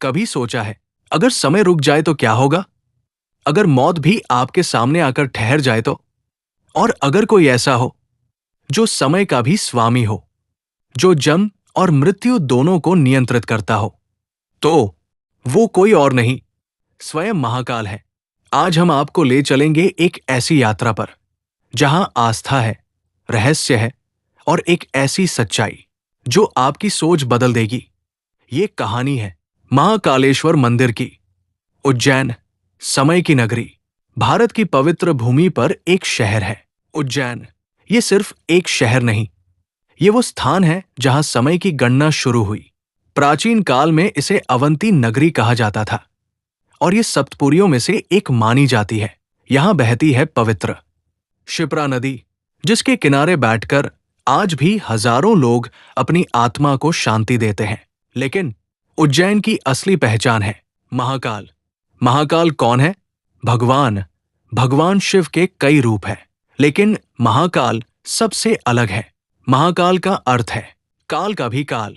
कभी सोचा है, अगर समय रुक जाए तो क्या होगा? अगर मौत भी आपके सामने आकर ठहर जाए तो? और अगर कोई ऐसा हो जो समय का भी स्वामी हो, जो जन्म और मृत्यु दोनों को नियंत्रित करता हो, तो वो कोई और नहीं, स्वयं महाकाल है। आज हम आपको ले चलेंगे एक ऐसी यात्रा पर जहां आस्था है, रहस्य है और एक ऐसी सच्चाई जो आपकी सोच बदल देगी। ये कहानी है महाकालेश्वर मंदिर की। उज्जैन, समय की नगरी, भारत की पवित्र भूमि पर एक शहर है उज्जैन। ये सिर्फ एक शहर नहीं, ये वो स्थान है जहां समय की गणना शुरू हुई। प्राचीन काल में इसे अवंती नगरी कहा जाता था और ये सप्तपुरियों में से एक मानी जाती है। यहां बहती है पवित्र शिप्रा नदी, जिसके किनारे बैठकर आज भी हजारों लोग अपनी आत्मा को शांति देते हैं। लेकिन उज्जैन की असली पहचान है महाकाल। महाकाल कौन है? भगवान। भगवान शिव के कई रूप हैं, लेकिन महाकाल सबसे अलग है। महाकाल का अर्थ है काल का भी काल,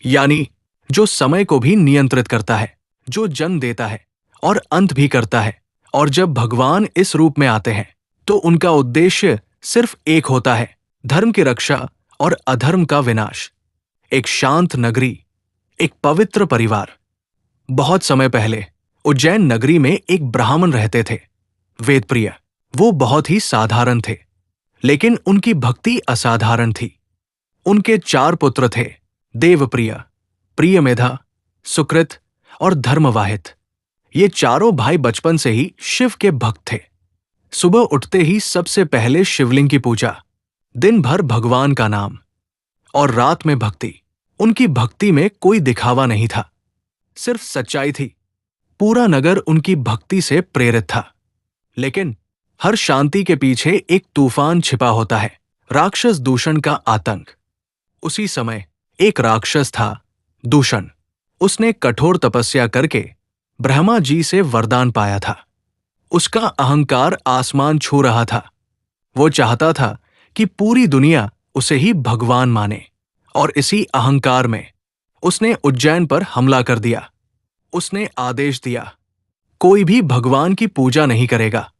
यानी जो समय को भी नियंत्रित करता है, जो जन्म देता है और अंत भी करता है। और जब भगवान इस रूप में आते हैं तो उनका उद्देश्य सिर्फ एक होता है, धर्म की रक्षा और अधर्म का विनाश। एक शांत नगरी, एक पवित्र परिवार। बहुत समय पहले उज्जैन नगरी में एक ब्राह्मण रहते थे, वेदप्रिय। वो बहुत ही साधारण थे, लेकिन उनकी भक्ति असाधारण थी। उनके 4 पुत्र थे, देवप्रिय, प्रियमेधा, सुकृत और धर्मवाहित। ये चारों भाई बचपन से ही शिव के भक्त थे। सुबह उठते ही सबसे पहले शिवलिंग की पूजा, दिन भर भगवान का नाम और रात में भक्ति। उनकी भक्ति में कोई दिखावा नहीं था, सिर्फ सच्चाई थी। पूरा नगर उनकी भक्ति से प्रेरित था। लेकिन हर शांति के पीछे एक तूफान छिपा होता है, राक्षस दूषण का आतंक। उसी समय एक राक्षस था, दूषण। उसने कठोर तपस्या करके ब्रह्मा जी से वरदान पाया था। उसका अहंकार आसमान छू रहा था। वो चाहता था कि पूरी दुनिया उसे ही भगवान माने, और इसी अहंकार में उसने उज्जैन पर हमला कर दिया। उसने आदेश दिया, कोई भी भगवान की पूजा नहीं करेगा,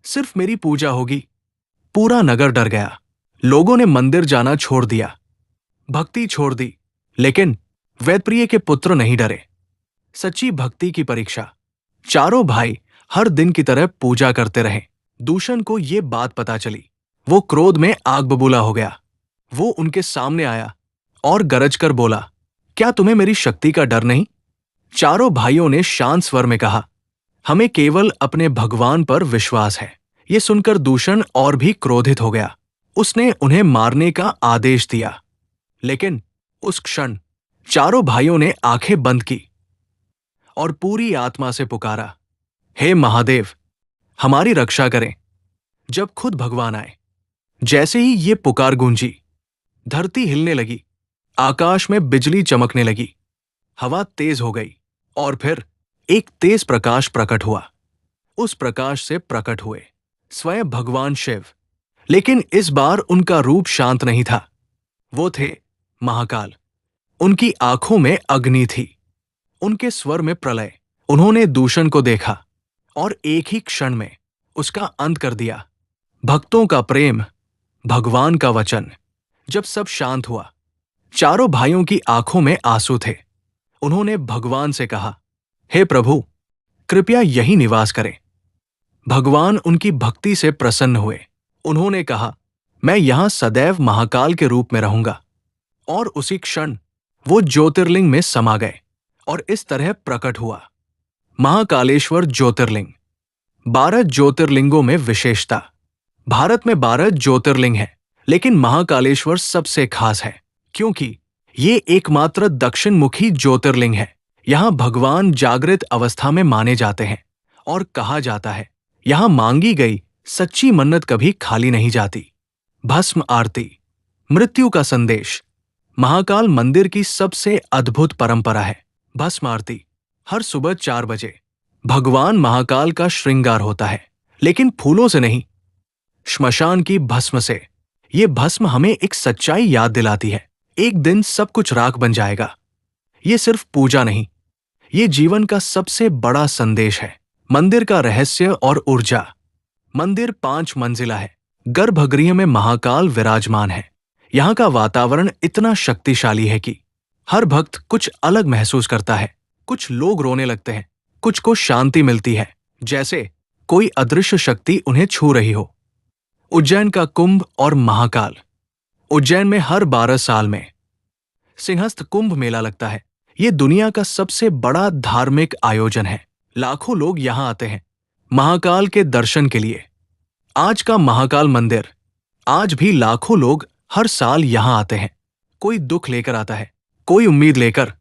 सिर्फ मेरी पूजा होगी। पूरा नगर डर गया। लोगों ने मंदिर जाना छोड़ दिया, भक्ति छोड़ दी। लेकिन वेदप्रिय के पुत्र नहीं डरे। सच्ची भक्ति की परीक्षा। चारों भाई हर दिन की तरह पूजा करते रहे। दूषण को ये बात पता चली। वो क्रोध में आग बबूला हो गया। वो उनके सामने आया और गरज कर बोला, क्या तुम्हें मेरी शक्ति का डर नहीं? चारों भाइयों ने शांत स्वर में कहा, हमें केवल अपने भगवान पर विश्वास है। ये सुनकर दूषण और भी क्रोधित हो गया। उसने उन्हें मारने का आदेश दिया। लेकिन उस क्षण चारों भाइयों ने आंखें बंद की और पूरी आत्मा से पुकारा, हे महादेव, हमारी रक्षा करें। जब खुद भगवान आए, जैसे ही ये पुकार गूंजी, धरती हिलने लगी, आकाश में बिजली चमकने लगी, हवा तेज हो गई और फिर एक तेज प्रकाश प्रकट हुआ। उस प्रकाश से प्रकट हुए स्वयं भगवान शिव। लेकिन इस बार उनका रूप शांत नहीं था। वो थे महाकाल। उनकी आंखों में अग्नि थी, उनके स्वर में प्रलय। उन्होंने दूषण को देखा और एक ही क्षण में उसका अंत कर दिया। भक्तों का प्रेम, भगवान का वचन। जब सब शांत हुआ, चारों भाइयों की आंखों में आंसू थे। उन्होंने भगवान से कहा, हे प्रभु, कृपया यहीं निवास करें। भगवान उनकी भक्ति से प्रसन्न हुए। उन्होंने कहा, मैं यहां सदैव महाकाल के रूप में रहूंगा। और उसी क्षण वो ज्योतिर्लिंग में समा गए और इस तरह प्रकट हुआ महाकालेश्वर ज्योतिर्लिंग। 12 ज्योतिर्लिंगों में विशेषता। भारत में 12 ज्योतिर्लिंग हैं, लेकिन महाकालेश्वर सबसे खास है क्योंकि ये एकमात्र दक्षिणमुखी ज्योतिर्लिंग है। यहां भगवान जागृत अवस्था में माने जाते हैं और कहा जाता है, यहां मांगी गई सच्ची मन्नत कभी खाली नहीं जाती। भस्म आरती, मृत्यु का संदेश। महाकाल मंदिर की सबसे अद्भुत परंपरा है भस्म आरती। हर सुबह 4 बजे भगवान महाकाल का श्रृंगार होता है, लेकिन फूलों से नहीं, श्मशान की भस्म से। ये भस्म हमें एक सच्चाई याद दिलाती है, एक दिन सब कुछ राख बन जाएगा। ये सिर्फ पूजा नहीं, ये जीवन का सबसे बड़ा संदेश है। मंदिर का रहस्य और ऊर्जा। मंदिर 5 मंजिला है। गर्भगृह में महाकाल विराजमान है। यहाँ का वातावरण इतना शक्तिशाली है कि हर भक्त कुछ अलग महसूस करता है। कुछ लोग रोने लगते हैं, कुछ को शांति मिलती है, जैसे कोई अदृश्य शक्ति उन्हें छू रही हो। उज्जैन का कुंभ और महाकाल। उज्जैन में हर 12 साल में सिंहस्थ कुंभ मेला लगता है। ये दुनिया का सबसे बड़ा धार्मिक आयोजन है। लाखों लोग यहाँ आते हैं महाकाल के दर्शन के लिए। आज का महाकाल मंदिर, आज भी लाखों लोग हर साल यहाँ आते हैं। कोई दुख लेकर आता है, कोई उम्मीद लेकर,